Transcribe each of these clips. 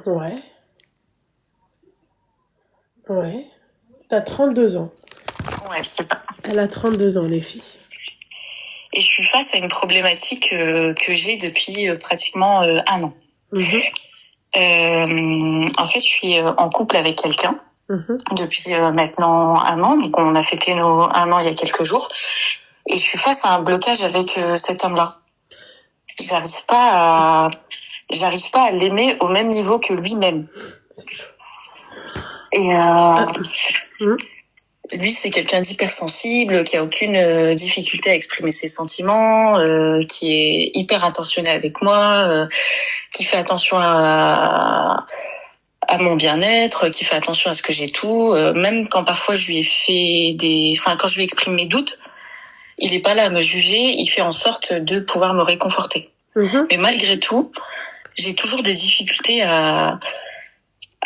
Ouais, ouais. T'as 32 ans. Ouais, c'est ça. Elle a 32 ans, les filles. Et je suis face à une problématique que j'ai depuis pratiquement un an. En fait, je suis en couple avec quelqu'un depuis maintenant un an. Donc, on a fêté nos un an il y a quelques jours. Et je suis face à un blocage avec cet homme-là. J'arrive pas à l'aimer au même niveau que lui-même. Et lui, c'est quelqu'un d'hypersensible, qui a aucune difficulté à exprimer ses sentiments, qui est hyper attentionné avec moi, qui fait attention à mon bien-être, qui fait attention à ce que j'ai tout. Même quand parfois je lui ai fait quand je lui exprime mes doutes, il est pas là à me juger, il fait en sorte de pouvoir me réconforter. Mais malgré tout, j'ai toujours des difficultés à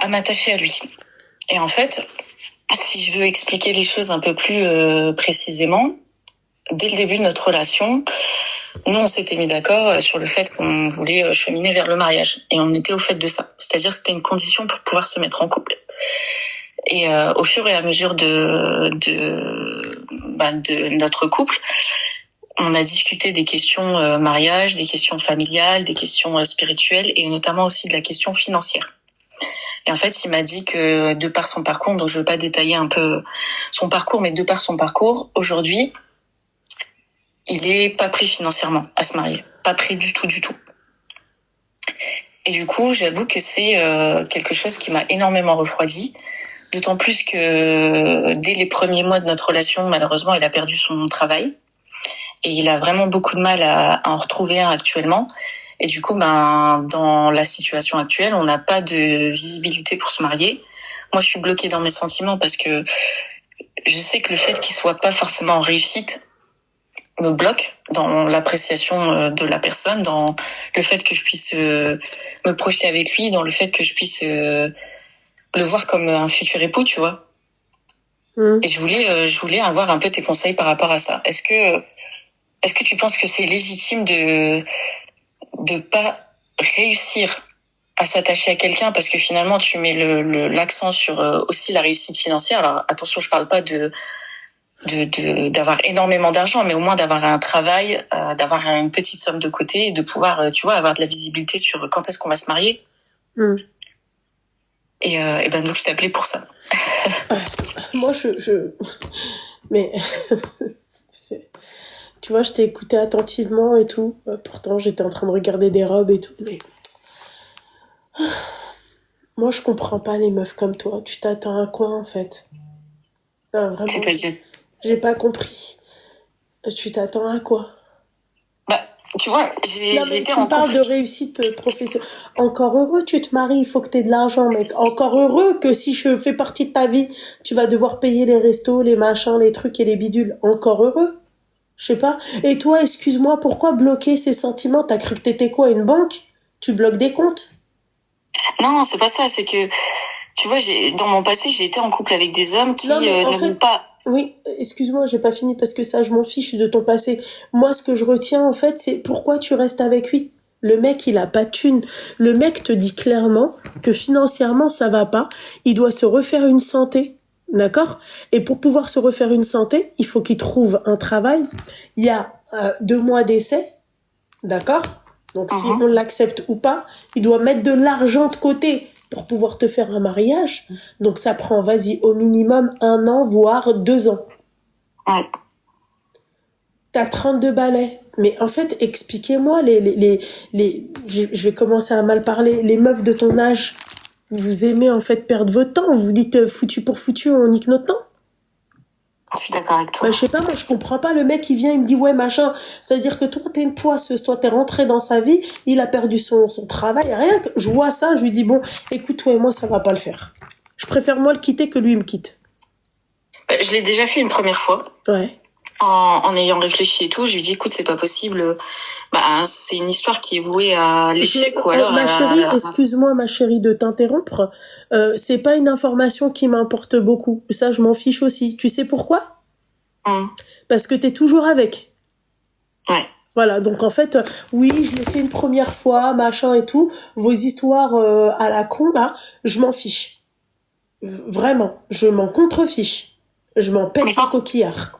m'attacher à lui. Et en fait, si je veux expliquer les choses un peu plus précisément, dès le début de notre relation, nous, on s'était mis d'accord sur le fait qu'on voulait cheminer vers le mariage. Et on était au fait de ça. C'est-à-dire que c'était une condition pour pouvoir se mettre en couple. Et au fur et à mesure de notre couple, on a discuté des questions mariage, des questions familiales, des questions spirituelles et notamment aussi de la question financière. Et en fait, il m'a dit que de par son parcours, donc je veux pas détailler un peu son parcours, mais de par son parcours, aujourd'hui, il est pas prêt financièrement à se marier. Pas prêt du tout, du tout. Et du coup, j'avoue que c'est quelque chose qui m'a énormément refroidi. D'autant plus que dès les premiers mois de notre relation, malheureusement, il a perdu son travail. Et il a vraiment beaucoup de mal à en retrouver un actuellement. Et du coup, dans la situation actuelle, on n'a pas de visibilité pour se marier. Moi, je suis bloquée dans mes sentiments parce que je sais que le fait qu'il soit pas forcément en réussite me bloque dans l'appréciation de la personne, dans le fait que je puisse me projeter avec lui, dans le fait que je puisse le voir comme un futur époux, tu vois. Et je voulais avoir un peu tes conseils par rapport à ça. Est-ce que tu penses que c'est légitime de pas réussir à s'attacher à quelqu'un parce que finalement tu mets l'accent sur aussi la réussite financière. Alors attention, je parle pas d'avoir énormément d'argent, mais au moins d'avoir un travail, d'avoir une petite somme de côté et de pouvoir, tu vois, avoir de la visibilité sur quand est-ce qu'on va se marier. Et donc je t'appelais pour ça. Moi, mais tu vois, je t'ai écouté attentivement et tout. Pourtant, j'étais en train de regarder des robes et tout, mais moi, je comprends pas les meufs comme toi. Tu t'attends à quoi, en fait? Non, vraiment. C'est-à-dire? J'ai pas compris. Tu t'attends à quoi? Tu vois, j'ai été en couple. Tu parles de réussite professionnelle. Encore heureux, tu te maries, il faut que t'aies de l'argent, mec. Encore heureux que si je fais partie de ta vie, tu vas devoir payer les restos, les machins, les trucs et les bidules. Encore heureux. Je sais pas. Et toi, excuse-moi, pourquoi bloquer ces sentiments? T'as cru que t'étais quoi, une banque? Tu bloques des comptes? Non, c'est pas ça, c'est que, tu vois, dans mon passé, j'ai été en couple avec des hommes qui ne veulent pas... Oui, excuse-moi, j'ai pas fini parce que ça, je m'en fiche de ton passé. Moi, ce que je retiens, en fait, c'est pourquoi tu restes avec lui. Le mec, il a pas de thune. Le mec te dit clairement que financièrement, ça va pas. Il doit se refaire une santé. D'accord? Et pour pouvoir se refaire une santé, il faut qu'il trouve un travail. Il y a 2 mois d'essai. D'accord? Donc, si on l'accepte ou pas, il doit mettre de l'argent de côté pour pouvoir te faire un mariage. Donc, ça prend, vas-y, au minimum 1 an, voire 2 ans. Ouais. T'as 32 balais. Mais en fait, expliquez-moi je vais commencer à mal parler. Les meufs de ton âge, vous aimez en fait perdre votre temps. Vous dites foutu pour foutu, on nique notre temps. Je suis d'accord avec toi. Je sais pas, moi je comprends pas. Le mec il vient, il me dit ouais machin. Ça veut dire que toi t'es une poisseuse, toi t'es rentré dans sa vie, il a perdu son travail, rien que je vois ça, je lui dis bon, écoute toi et moi ça va pas le faire. Je préfère moi le quitter que lui me quitte. Je l'ai déjà fait une première fois. Ouais. En ayant réfléchi et tout, je lui dis écoute, c'est pas possible. C'est une histoire qui est vouée à l'échec ou alors ma chérie, excuse-moi ma chérie de t'interrompre. C'est pas une information qui m'importe beaucoup. Ça, je m'en fiche aussi. Tu sais pourquoi? Parce que t'es toujours avec. Ouais. Voilà, donc en fait, oui, je l'ai fait une première fois, machin et tout. Vos histoires à la con, là, je m'en fiche. Vraiment, je m'en contrefiche. Je m'en Mais pète le coquillard.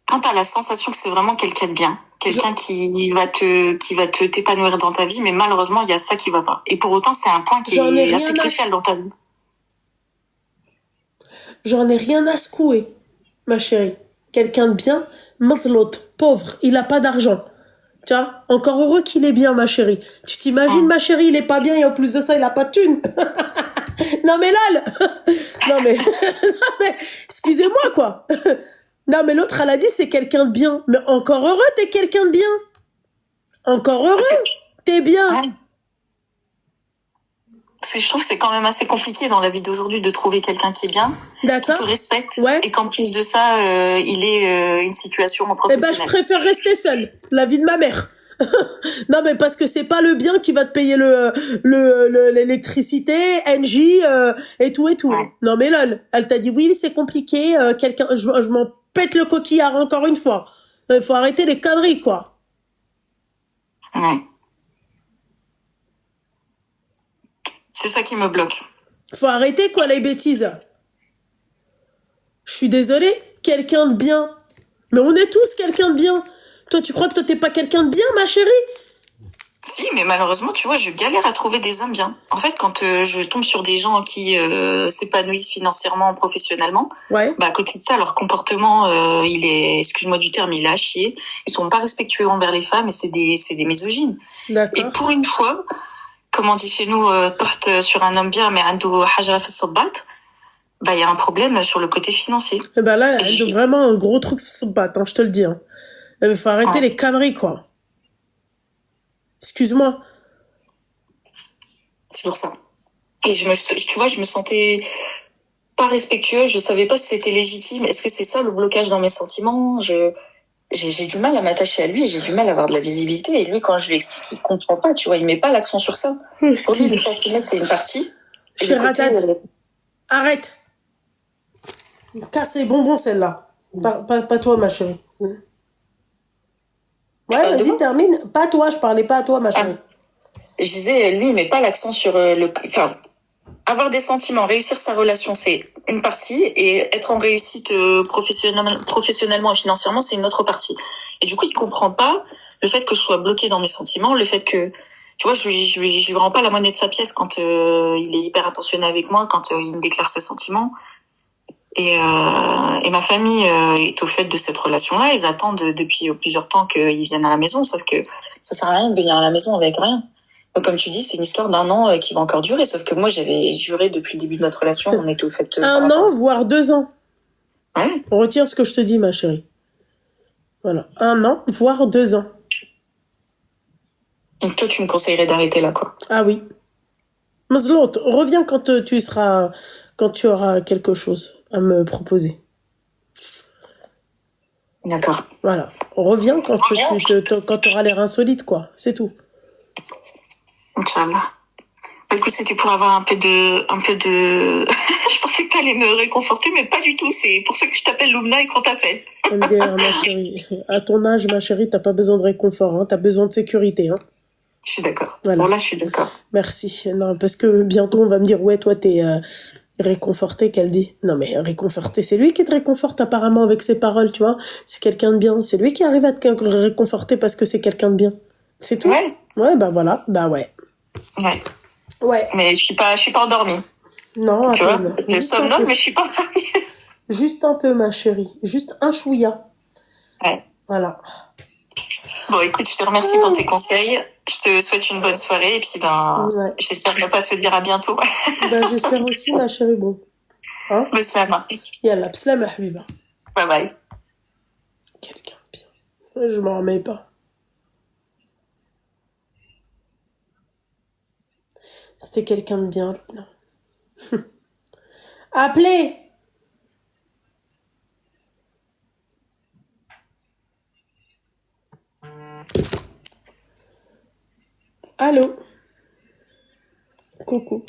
quand t'as la sensation que c'est vraiment quelqu'un de bien, quelqu'un qui va te t'épanouir dans ta vie, mais malheureusement, il y a ça qui va pas. Et pour autant, c'est un point qui J'en ai est rien assez à, crucial dans ta vie. j'en ai rien à secouer, ma chérie. Quelqu'un de bien, mazlout, pauvre, il a pas d'argent. Tu vois, encore heureux qu'il est bien, ma chérie. Tu t'imagines, Hum. ma chérie, il est pas bien et en plus de ça, il a pas de thune. Non mais lol. Non mais, non mais, excusez-moi quoi. Non mais l'autre, elle a dit c'est quelqu'un de bien. Mais encore heureux, t'es quelqu'un de bien. Encore heureux, t'es bien. Ouais. Parce que je trouve que c'est quand même assez compliqué dans la vie d'aujourd'hui de trouver quelqu'un qui est bien, qui te D'accord? respecte, Ouais. et qu'en plus de ça, il ait une situation Eh ben, professionnelle. je préfère rester seule. La vie de ma mère. Non, mais parce que c'est pas le bien qui va te payer l'électricité, NJ, et tout et tout. Ouais. Non, mais lol. Elle t'a dit oui, c'est compliqué, quelqu'un, je m'en pète le coquillard encore une fois. Il faut arrêter les conneries, quoi. Ouais. C'est ça qui me bloque. Faut arrêter, quoi, les bêtises. Je suis désolée. Quelqu'un de bien. Mais on est tous quelqu'un de bien. Toi, tu crois que toi, t'es pas quelqu'un de bien, ma chérie? Si, mais malheureusement, tu vois, je galère à trouver des hommes bien. En fait, quand je tombe sur des gens qui s'épanouissent financièrement, professionnellement, Ouais. bah à côté de ça, leur comportement, il est, excuse-moi du terme, il est à chier. Ils sont pas respectueux envers les femmes et c'est des misogynes. Et D'accord. pour une fois, comme on dit chez nous, porte sur un homme bien, mais عنده حاجة في الصباط, bah il y a un problème sur le côté financier. Eh ben là, Et elle a j'ai- vraiment un gros truc se battre, hein, je te le dis. Hein. Il faut arrêter Ouais. les conneries, quoi. Excuse-moi. C'est pour ça. Et tu vois, je me sentais pas respectueuse, je savais pas si c'était légitime. Est-ce que c'est ça le blocage dans mes sentiments? J'ai du mal à m'attacher à lui et j'ai du mal à avoir de la visibilité. Et lui, quand je lui explique, il comprend pas, tu vois, il met pas l'accent sur ça. Pour lui, le sentiment, c'est une partie. Et le côté, Chéradad, arrête. Casse les bonbons, celle-là. Pas toi, ma chérie. Ouais, parles de vas-y, moi termine. Pas toi, je parlais pas à toi, ma Ah, chérie. je disais, lui, il met pas l'accent sur enfin, avoir des sentiments, réussir sa relation, c'est une partie, et être en réussite professionnellement et financièrement, c'est une autre partie. Et du coup, il comprend pas le fait que je sois bloquée dans mes sentiments, le fait que, tu vois, je lui rends pas la monnaie de sa pièce quand il est hyper attentionné avec moi, quand il me déclare ses sentiments. Et ma famille est au fait de cette relation-là. Ils attendent depuis plusieurs temps qu'ils viennent à la maison, sauf que ça sert à rien de venir à la maison avec rien. Donc, comme tu dis, c'est une histoire d'un an qui va encore durer, sauf que moi, j'avais juré depuis le début de notre relation, on était au fait Un an, voire 2 ans. Ouais. Retiens ce que je te dis, ma chérie. Voilà. 1 an, voire 2 ans. Donc, toi, tu me conseillerais d'arrêter là, quoi. Ah oui. Mazlout, reviens quand tu auras quelque chose à me proposer. D'accord. Voilà. Reviens quand tu auras l'air insolite, quoi. C'est tout. Inch'Allah. Bah, écoute, c'était pour avoir un peu de, je pensais que t'allais me réconforter, mais pas du tout. C'est pour ça que je t'appelle Lumna et qu'on t'appelle. MDR, ma chérie. À ton âge, ma chérie, t'as pas besoin de réconfort, hein. T'as besoin de sécurité, hein. Je suis d'accord. Voilà. Bon, là, je suis d'accord. Merci. Non, parce que bientôt, on va me dire, ouais, toi, t'es réconforté, qu'elle dit. Non, mais réconforté, c'est lui qui te réconforte apparemment avec ses paroles, tu vois. C'est quelqu'un de bien. C'est lui qui arrive à te réconforter parce que c'est quelqu'un de bien. C'est tout. Ouais. Ouais, bah voilà. Bah ouais. Ouais. Ouais. Mais je suis pas endormie. Non, Tu à vois, peine. je Juste un somnole, peu. mais je suis pas endormie. Juste un peu, ma chérie. Juste un chouïa. Ouais. Voilà. Bon, écoute, je te remercie pour tes conseils. Je te souhaite une bonne soirée et puis Ouais. j'espère ne pas te dire à bientôt. Ben, j'espère aussi, ma chérie. Bon. Hein? Beslama. Yallah, bslama, habiba. Bye bye. Quelqu'un de bien. Je m'en remets pas. C'était quelqu'un de bien, non. Appelez! Allô? Coucou.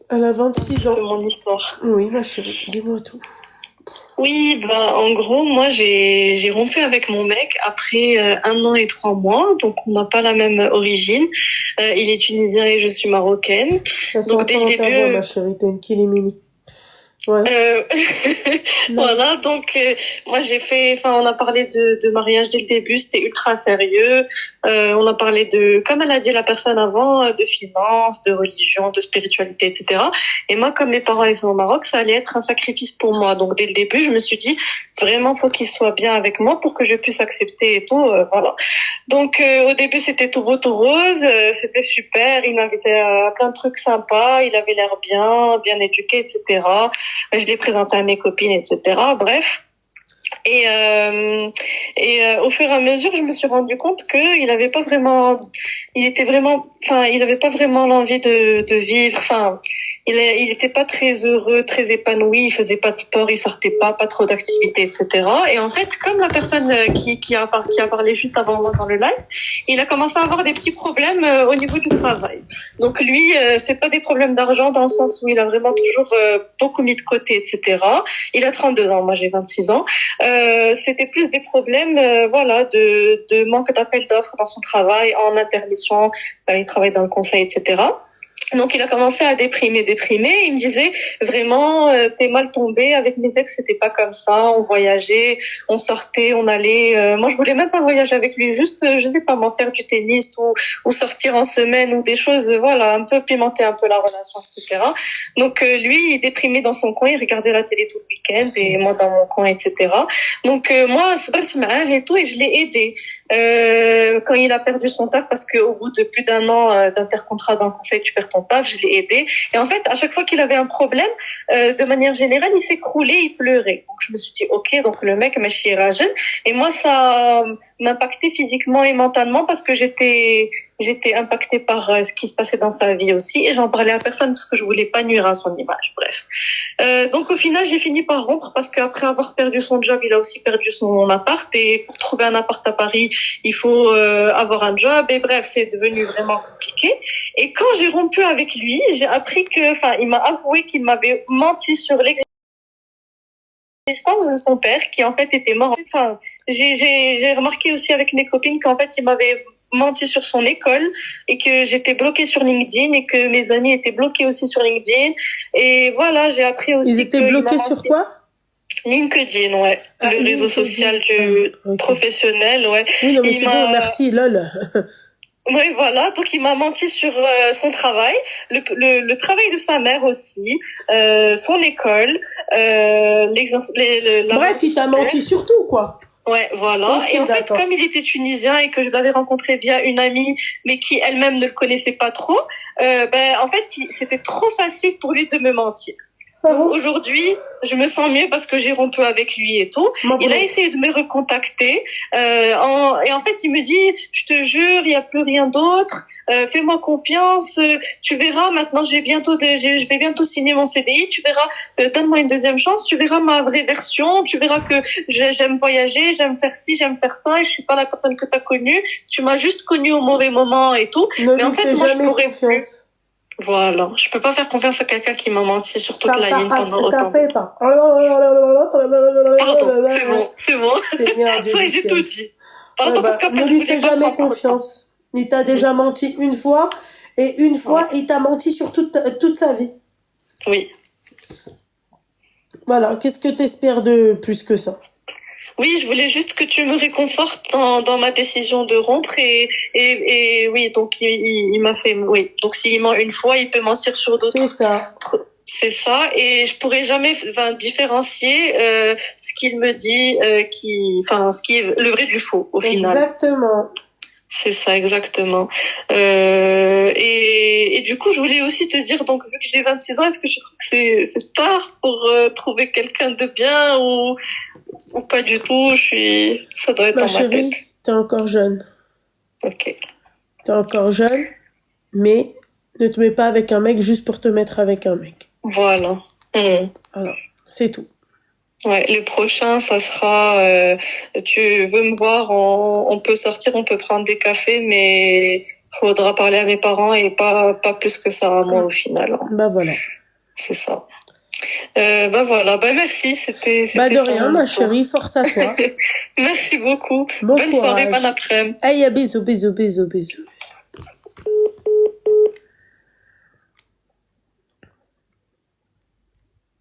Elle a 26 ans. Mon histoire. Oui, ma chérie, dis-moi tout. Oui, bah en gros, moi j'ai rompu avec mon mec après 1 an et 3 mois, donc on n'a pas la même origine. Il est tunisien et je suis marocaine. Ça Donc dès s'entend le dans ta voix, ma début, chérie, t'es une kilimini. Ouais. Euh, Non. voilà, donc moi j'ai fait, enfin on a parlé de mariage dès le début, c'était ultra sérieux. On a parlé de, comme elle a dit la personne avant, de finances, de religion, de spiritualité, etc. Et moi, comme mes parents ils sont au Maroc, ça allait être un sacrifice pour moi. Donc dès le début, je me suis dit vraiment faut qu'il soit bien avec moi pour que je puisse accepter et tout, voilà. Donc au début c'était tout beau tout rose, c'était super. Il m'invitait à plein de trucs sympas, il avait l'air bien éduqué, etc. Je l'ai présenté à mes copines, etc. Bref. Et au fur et à mesure, je me suis rendu compte qu'il avait pas vraiment, il était vraiment, enfin, il avait pas vraiment l'envie de vivre. Enfin, il était pas très heureux, très épanoui. Il faisait pas de sport, il sortait pas trop d'activités, etc. Et en fait, comme la personne qui a parlé juste avant moi dans le live, il a commencé à avoir des petits problèmes au niveau du travail. Donc lui, c'est pas des problèmes d'argent dans le sens où il a vraiment toujours beaucoup mis de côté, etc. Il a 32 ans, moi j'ai 26 ans. C'était plus des problèmes, voilà, de manque d'appel d'offres dans son travail, en intermission. Il travaille dans le conseil, etc. Donc il a commencé à déprimer. Il me disait vraiment t'es mal tombé, avec mes ex c'était pas comme ça, on voyageait, on sortait, on allait. Moi je voulais même pas voyager avec lui, juste je sais pas moi faire du tennis ou sortir en semaine ou des choses, voilà, un peu pimenter un peu la relation, etc. Donc lui il déprimait dans son coin, il regardait la télé tout le week-end et moi dans mon coin, etc. Donc moi c'est pas et tout et je l'ai aidé quand il a perdu son taf parce qu'au bout de plus d'1 an d'intercontrat dans le conseil tu perds ton taf, je l'ai aidé. Et en fait, à chaque fois qu'il avait un problème, de manière générale, il s'écroulait, il pleurait. Donc je me suis dit, ok, donc le mec m'a chié jeune. Et moi, ça m'impactait physiquement et mentalement parce que j'étais impactée par ce qui se passait dans sa vie aussi. Et j'en parlais à personne parce que je voulais pas nuire à son image. Bref. Donc au final, j'ai fini par rompre parce qu'après avoir perdu son job, il a aussi perdu son appart. Et pour trouver un appart à Paris, il faut avoir un job. Et bref, c'est devenu vraiment compliqué. Et quand j'ai rompu avec lui, j'ai appris il m'a avoué qu'il m'avait menti sur l'existence de son père, qui en fait était mort. Enfin, j'ai remarqué aussi avec mes copines qu'en fait, il m'avait menti sur son école et que j'étais bloquée sur LinkedIn et que mes amis étaient bloqués aussi sur LinkedIn. Et voilà, j'ai appris aussi Ils étaient bloqués sur quoi? LinkedIn, ouais. Le réseau social du professionnel, ouais. Oui, non, mais c'est bon, merci, lol. Oui, voilà. Donc, il m'a menti sur son travail, le travail de sa mère aussi, son école, bref, il t'a menti sur tout, quoi. Ouais, voilà. Okay, et en d'accord. fait, comme il était tunisien et que je l'avais rencontré via une amie, mais qui elle-même ne le connaissait pas trop, en fait, c'était trop facile pour lui de me mentir. Donc aujourd'hui, je me sens mieux parce que j'ai rompu avec lui et tout. Il a essayé de me recontacter et en fait, il me dit, je te jure, il y a plus rien d'autre. Fais-moi confiance. Tu verras. Maintenant, je vais bientôt signer mon CDI. Tu verras. Donne-moi une deuxième chance. Tu verras ma vraie version. Tu verras que j'aime voyager, j'aime faire ci, j'aime faire ça. Et je suis pas la personne que t'as connue. Tu m'as juste connue au mauvais moment et tout. Mais en fait, moi, je pourrais plus. Voilà, je peux pas faire confiance à quelqu'un qui m'a menti sur toute la ligne pendant autant de temps. Pardon, c'est bon. Seigneur Dieu. J'ai tout dit. Pardon, parce qu'après, ne lui fais jamais confiance. Il t'a déjà menti une fois, et une fois, il t'a menti sur toute sa vie. Oui. Voilà, qu'est-ce que t'espères de plus que ça? Oui, je voulais juste que tu me réconfortes dans ma décision de rompre et oui, donc il m'a fait, oui. Donc s'il ment une fois, il peut mentir sur d'autres. C'est ça. C'est ça, et je pourrais jamais différencier ce qu'il me dit, ce qui est le vrai du faux au final. Exactement. C'est ça, exactement. Et du coup, je voulais aussi te dire, donc, vu que j'ai 26 ans, est-ce que tu trouves que c'est tard pour trouver quelqu'un de bien ou pas du tout? Ça doit être dans ma tête. T'es encore jeune. Ok. T'es encore jeune, mais ne te mets pas avec un mec juste pour te mettre avec un mec. Voilà. Alors, c'est tout. Ouais, le prochain, ça sera, tu veux me voir, on peut sortir, on peut prendre des cafés, mais faudra parler à mes parents et pas plus que ça à moi au final. Bah voilà. C'est ça. Bah voilà, bah merci, c'était De ça rien, mon ma histoire. chérie, force à toi. Merci beaucoup. Bon Bonne soirée, courage. bon après-midi. Aïe, bisous, bisous, bisous, bisous.